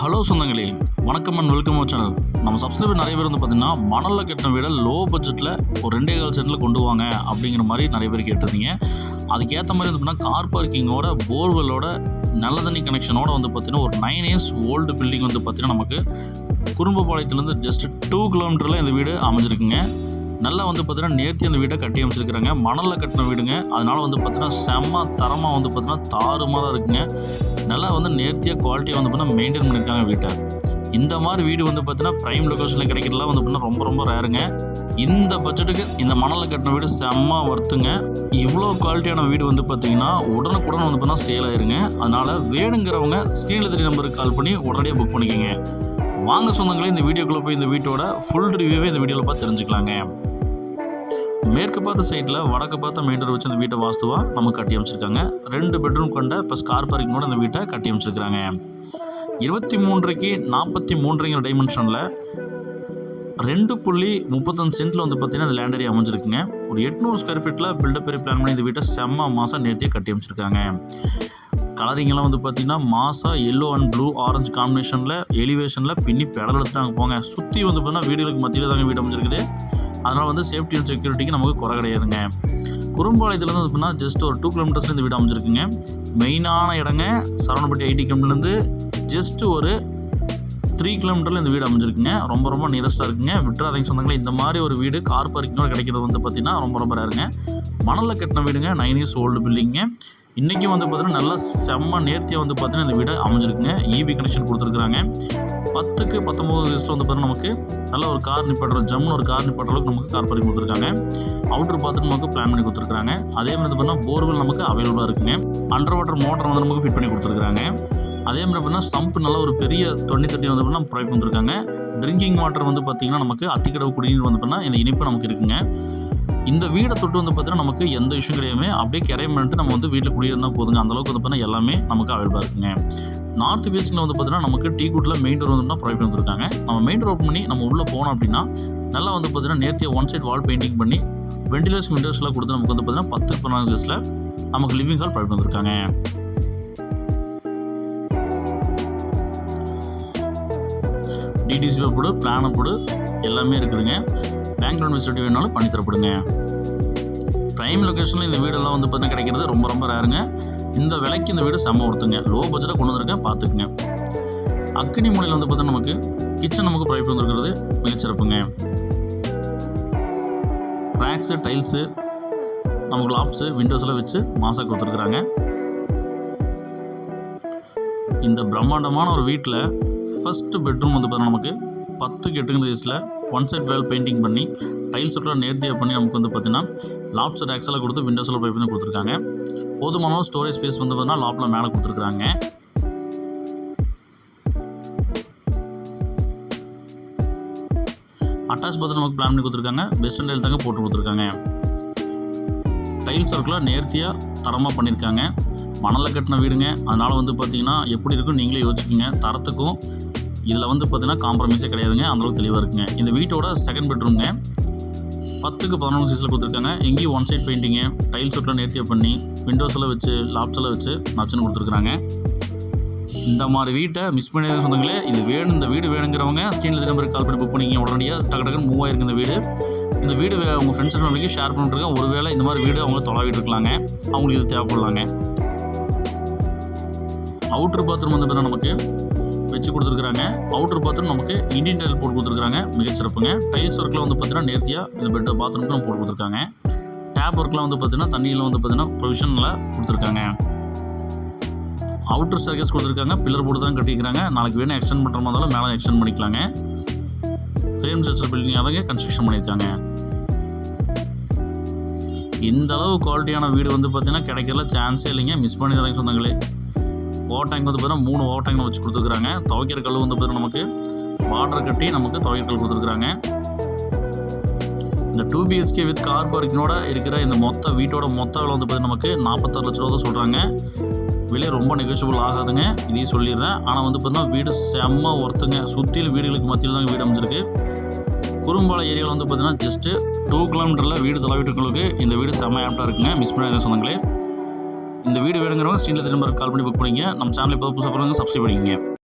Hello சொந்தங்களே, வணக்கம் and welcome our channel. நம்ம சப்ஸ்கிரைபர் நிறைய பேர் வந்து பார்த்திங்கன்னா மணலில் கட்டின வீடை லோ பட்ஜெட்டில் ஒரு 2.25 சென்டில் கொண்டு வாங்க அப்படிங்கிற மாதிரி நிறைய பேர் கேட்டிருந்தீங்க. அதுக்கேற்ற மாதிரி வந்து பார்த்தீங்கன்னா கார் பார்க்கிங்கோட போர்வெல்லோட நல்ல தண்ணி கனெக்ஷனோட வந்து பார்த்திங்கன்னா ஒரு 9 years ஓல்டு பில்டிங் வந்து பார்த்திங்கன்னா நமக்கு குறும்பபாளையத்துலேருந்து ஜஸ்ட் 2 கிலோமீட்டரில் இந்த வீடு அமைஞ்சிருக்குங்க. நல்லா வந்து பார்த்திங்கன்னா நேர்த்தி அந்த வீட்டை கட்டி அமைச்சிருக்கிறாங்க. மணலில் கட்டின வீடுங்க, அதனால் வந்து பார்த்திங்கன்னா செம்ம தரமாக வந்து பார்த்திங்கன்னா தாறுமாறாக இருக்குங்க. நல்லா வந்து நேர்த்தியாக குவாலிட்டியாக வந்து பார்த்தீங்கன்னா மெயின்டைன் பண்ணியிருக்காங்க வீட்டை. இந்த மாதிரி வீடு வந்து பார்த்தீங்கன்னா ப்ரைம் லொக்கேஷனில் கிடைக்கிறதுலாம் வந்து பார்த்தீங்கன்னா ரொம்ப ரேருங்க. இந்த பட்ஜெட்டுக்கு இந்த மணலில் கட்டின வீடு செம்ம ஒர்த்துங்க. இவ்வளோ குவாலிட்டியான வீடு வந்து பார்த்தீங்கன்னா உடனுக்குடன் வந்து பார்த்தீங்கன்னா சேல் ஆயிருங்க. அதனால் வேணுங்கிறவங்க ஸ்க்ரீனில் தெரிய நம்பருக்கு கால் பண்ணி உடனடியாக புக் பண்ணிக்கோங்க. வாங்க சொந்தங்களே, இந்த வீடியோக்குள்ளே போய் இந்த வீட்டோட ஃபுல் ரிவ்யூவே இந்த வீடியோவில் பார்த்து தெரிஞ்சுக்கலாங்க. மேற்கு பார்த்த சைடில் வடக்கு பார்த்த மெயின் டோர் வச்சு அந்த வீட்டை வாஸ்துவாக நமக்கு கட்டி அமைச்சிருக்காங்க. 2 பெட்ரூம் கொண்ட ப்ளஸ் கார் பார்க்கிங்கோட அந்த வீட்டை கட்டி அமைச்சிருக்கிறாங்க. 23க்கு 43 டைமென்ஷனில் 2.35 சென்ட்டில் வந்து பார்த்தீங்கன்னா அந்த லேண்ட் ஏரியா அமைஞ்சிருக்குங்க. ஒரு 800 ஸ்கொயர் ஃபீட்டில் பில்டப் பெரிய பிளான் பண்ணி இந்த வீட்டை செம்ம மாதம் நேர்த்தியாக கட்டி அமைச்சிருக்காங்க. கலரிங்கெல்லாம் வந்து பார்த்திங்கன்னா மாசா எல்லோ அண்ட் ப்ளூ ஆரஞ்சு காம்பினேஷனில் எலிவேஷனில் பின்னி பெடல் எடுத்துட்டாங்க போங்க. சுற்றி வந்து பார்த்தீங்கன்னா வீடுகளுக்கு மத்தியில் தாங்க வீடு அமைச்சிருக்குது. அதனால் வந்து சேஃப்டி அண்ட் செக்யூரிட்டிக்கு நமக்கு குறை கிடையாதுங்க. குறும்பாளையத்துலேருந்து வந்து பார்த்தீங்கன்னா ஜஸ்ட் ஒரு 2 கிலோமீட்டர்ஸ்ல இந்த வீடு அமைச்சிருக்குங்க. மெயினான இடங்க சரவணப்பட்டி ஐடி கம்பெனிலேருந்து ஜஸ்ட் ஒரு 3 கிலோமீட்டரில் இந்த வீடு அமைஞ்சிருக்குங்க. ரொம்ப நியரஸ்ட்டாக இருக்குங்க. விட்டுறாதீங்க சொந்தங்களே, இந்த மாதிரி ஒரு வீடு கார் பார்க்கிங்கோட கிடைக்கிறது வந்து பார்த்திங்கன்னா ரொம்ப ரேருங்க. மணலில் கட்டின வீடுங்க, 9 years ஓல்டு பில்டிங்க. இன்றைக்கும் வந்து பார்த்தீங்கன்னா நல்லா செம்ம நேர்த்தியாக வந்து பார்த்தீங்கன்னா இந்த வீடு அமைஞ்சிருக்குங்க. இபி கனெக்ஷன் கொடுத்துருக்குறாங்க. 10க்கு 19 வயசில் வந்து பார்த்தீங்கன்னா நமக்கு நல்ல ஒரு கார் நிப்பாட்டுற ஜம்முன்னு ஒரு கார் நிப்பாட்டுற அளவுக்கு நமக்கு கார் பார்க்கிங் கொடுத்துருக்காங்க. அவுட்டர் பார்த்துட்டு நமக்கு பிளான் பண்ணி கொடுத்துருக்காங்க. அதே மாதிரி பார்த்தீங்கன்னா போர்வெல் நமக்கு அவைலபிளாக இருக்குங்க. அண்டர் வாட்டர் மோட்டர் வந்து நமக்கு ஃபிட் பண்ணி கொடுத்துருக்காங்க. அதே மாதிரி பார்த்தீங்கன்னா சம்ப் நல்ல ஒரு பெரிய தொட்டி வந்து பார்த்தீங்கன்னா ப்ரொவைட் பண்ணிருக்காங்க. ட்ரிங்கிங் வாட்டர் வந்து பார்த்திங்கன்னா நமக்கு அத்திக்கடவு குடிநீர் வந்து பார்த்தீங்கன்னா இந்த இனிப்பு நமக்கு இருக்குங்க. இந்த வீடை தொட்டு வந்து பார்த்தீங்கன்னா நமக்கு எந்த இஷ்யூ கிடையாதுமே. அப்படியே கிரையம் பண்ணிட்டு நம்ம வந்து வீட்டில் குடியிருந்தால் போதுங்க. அந்தளவுக்கு வந்து பார்த்தீங்கன்னா எல்லாமே நமக்கு அவைலபிளாக இருக்குங்க. நார்த் வெஸ்ட்டில் வந்து பார்த்தீங்கன்னா நமக்கு டீ கூட்டில் மெயின் டோர் வந்து ப்ரொவைட் பண்ணிருக்காங்க. நம்ம மெயின் டோர் ஓப்பன் பண்ணி நம்ம உள்ளே போனோம் அப்படின்னா நல்லா வந்து பார்த்தீங்கன்னா நேர்த்தியாக ஒன் சைட் வால் பெயிண்டிங் பண்ணி வெண்டிலேஷன் விண்டோஸ்லாம் கொடுத்து நமக்கு வந்து பார்த்தீங்கன்னா 10க்கு 14 சைஸில் நமக்கு லிவிங் ஹால் ப்ரொவைட் பண்ணிருக்காங்க. டிடிசி போடு பிளானை போடு எல்லாமே இருக்குதுங்க. பேங்க் லோன் ஃபெசிலிட்டி வேணாலும் பண்ணி தரப்படுங்க. ப்ரைம் லொக்கேஷனில் இந்த வீடெல்லாம் வந்து பார்த்தீங்கன்னா கிடைக்கிறது ரொம்ப ரேருங்க. இந்த விலைக்கு இந்த வீடு செம்ம ஒருத்துங்க. லோ பட்ஜெட்டாக கொண்டு வந்திருக்கேன், பார்த்துக்குங்க. அக்னி மூலையில் வந்து பார்த்தீங்கன்னா நமக்கு கிச்சன் நமக்கு ப்ரொவைட் பண்ணிருக்கிறது மிகச்சிறப்புங்க. ரேக்ஸு டைல்ஸு நமக்கு லாப்ஸு விண்டோஸ்லாம் வச்சு மாசாக கொடுத்துருக்குறாங்க. இந்த பிரம்மாண்டமான ஒரு வீட்டில் ஃபஸ்ட்டு பெட்ரூம் வந்து பார்த்தீங்கன்னா நமக்கு 10க்கு 8 வயசில் ஒன் சைட் வேல் பெயிண்டிங் பண்ணி டைல்ஸ் ஒட்டெலாம் நேர்த்தியாக பண்ணி நமக்கு வந்து பார்த்திங்கன்னா லாப்ஸ் ரேக்ஸெல்லாம் கொடுத்து விண்டோஸில் பைப் பண்ணி கொடுத்துருக்காங்க. போதுமான ஸ்டோரேஜ் ஸ்பேஸ் வந்து பார்த்தீங்கன்னா லாப்பில் மேலே கொடுத்துருக்குறாங்க. அட்டாச் பார்த்து நமக்கு பிளான் பண்ணி கொடுத்துருக்காங்க. வெஸ்டர்ன் டைல் தாங்க போட்டு கொடுத்துருக்காங்க. டைல்ஸ் ஒர்க்கெலாம் நேர்த்தியாக தரமாக பண்ணியிருக்காங்க. மணலில் கட்டின வீடுங்க, அதனால் வந்து பார்த்திங்கன்னா எப்படி இருக்குன்னு நீங்களே யோசிச்சுக்கோங்க. தரத்துக்கும் இதில் வந்து பார்த்திங்கன்னா காம்ப்ரமைஸே கிடையாதுங்க. அந்தளவுக்கு தெளிவாக இருக்குங்க. இந்த வீட்டோட செகண்ட் பெட்ரூம்ங்க 10க்கு 11 சைஸில் கொடுத்துருக்காங்க. எங்கேயும் ஒன் சைட் பெயிண்டிங்கு டைல்ஸ் ஒட்டெலாம் நேர்த்தியாக பண்ணி விண்டோஸ் எல்லாம் வச்சு லாப்ஸ் எல்லாம் வச்சு நச்சுன்னு கொடுத்துருக்குறாங்க. இந்த மாதிரி வீட்டை மிஸ் பண்ணியது சொந்தங்களே. இது வேணும், இந்த வீடு வேணுங்கிறவங்க ஸ்க்ரீனில் நம்பருக்கு கால் பண்ணி புக் பண்ணிக்கிங்க. உடனடியாக டக்குன்னு மூவ் ஆகிருக்கு இந்த வீடு. இந்த வீடு உங்கள் ஃப்ரெண்ட்ஸ் அண்ட் ஃபேமிலிக்கு ஷேர் பண்ணிட்டுருக்கேன். ஒருவேளை இந்த மாதிரி வீடு அவங்கள தொலைவிட்டு இருக்கலாங்க, அவங்களுக்கு இது தேவைப்படலாங்க. அவுட்ரு பாத்ரூம் வந்து பார்த்தீங்கன்னா நமக்கு வச்சு கொடுத்துருக்குறாங்க. அவுட்டர் பாத்ரூம் நமக்கு இண்டியன் டைல் போட்டு கொடுத்துருக்காங்க. மிகச்சிறப்புங்க. டைல்ஸ் ஒர்க்கில் வந்து பார்த்தீங்கன்னா நேர்த்தியாக இந்த பெட் பாத்ரூமுக்கு நம்ம போட்டு கொடுத்துருக்காங்க. டேப் ஒர்க்கில் வந்து பார்த்தீங்கன்னா தண்ணியில் வந்து பார்த்தீங்கன்னா ப்ரொவிஷனில் கொடுத்துருக்காங்க. அவுட்டர் சர்க்கஸ் கொடுத்துருக்காங்க. பில்லர் போட்டு தான் கட்டிக்கிறாங்க. நாளைக்கு வேணும் எக்ஸ்டெண்ட் பண்ணுற மாதிரி இருந்தாலும் மேலே எக்ஸ்டெண்ட் பண்ணிக்கலாங்க. ஃப்ரேம் ஸ்ட்ரக்சர் பில்டிங் அதங்க கன்ஸ்ட்ரக்ஷன் பண்ணியிருக்காங்க. இந்த அளவு குவாலிட்டியான வீடு வந்து பார்த்தீங்கன்னா கிடைக்கிறதுல சான்ஸே இல்லைங்க. மிஸ் பண்ணிடுறாங்க சொந்தங்களே. ஓவர் டேங்க் வந்து பார்த்தீங்கன்னா 3 ஓவர் டேங்க் வச்சு கொடுத்துருக்குறாங்க. துவைக்கிற கல் வந்து பார்த்தீங்கன்னா நமக்கு பார்டர் கட்டி நமக்கு துவைக்கிற கல் கொடுத்துருக்குறாங்க. இந்த 2 BHK வித் கார் பார்க்கிங்கோட இருக்கிற இந்த மொத்த வீட்டோட மொத்த விலை வந்து பார்த்தீங்கன்னா நமக்கு 46 லட்ச ரூபா தான் சொல்கிறாங்க. விலை ரொம்ப நெகோஷியபிள் ஆகாதுங்க, இதையும் சொல்லிடுறேன். ஆனால் வந்து பார்த்தீங்கன்னா வீடு செம்ம ஒர்த்துங்க. சுற்றிலும் வீடுகளுக்கு மத்தியில் தாங்க வீடு அமைஞ்சிருக்கு. குறும்பாளையம் ஏரியாவில் வந்து பார்த்தீங்கன்னா ஜஸ்ட்டு 2 கிலோமீட்டரில் வீடு தொலைவிட்டுங்களுக்கு இந்த வீடு செம்ம ஆப்டாக இருக்குங்க. மிஸ் பண்ணாத சொந்தங்களே. இந்த வீடு வேணுங்கிறவங்க ஸ்க்ரீனில் நம்பருக்கு கால் பண்ணி புக் பண்ணிங்க. நம்ம சேனல் இப்போ புதுசாக பாருங்கள், சப்ஸ்கிரைப் பண்ணிக்கங்க.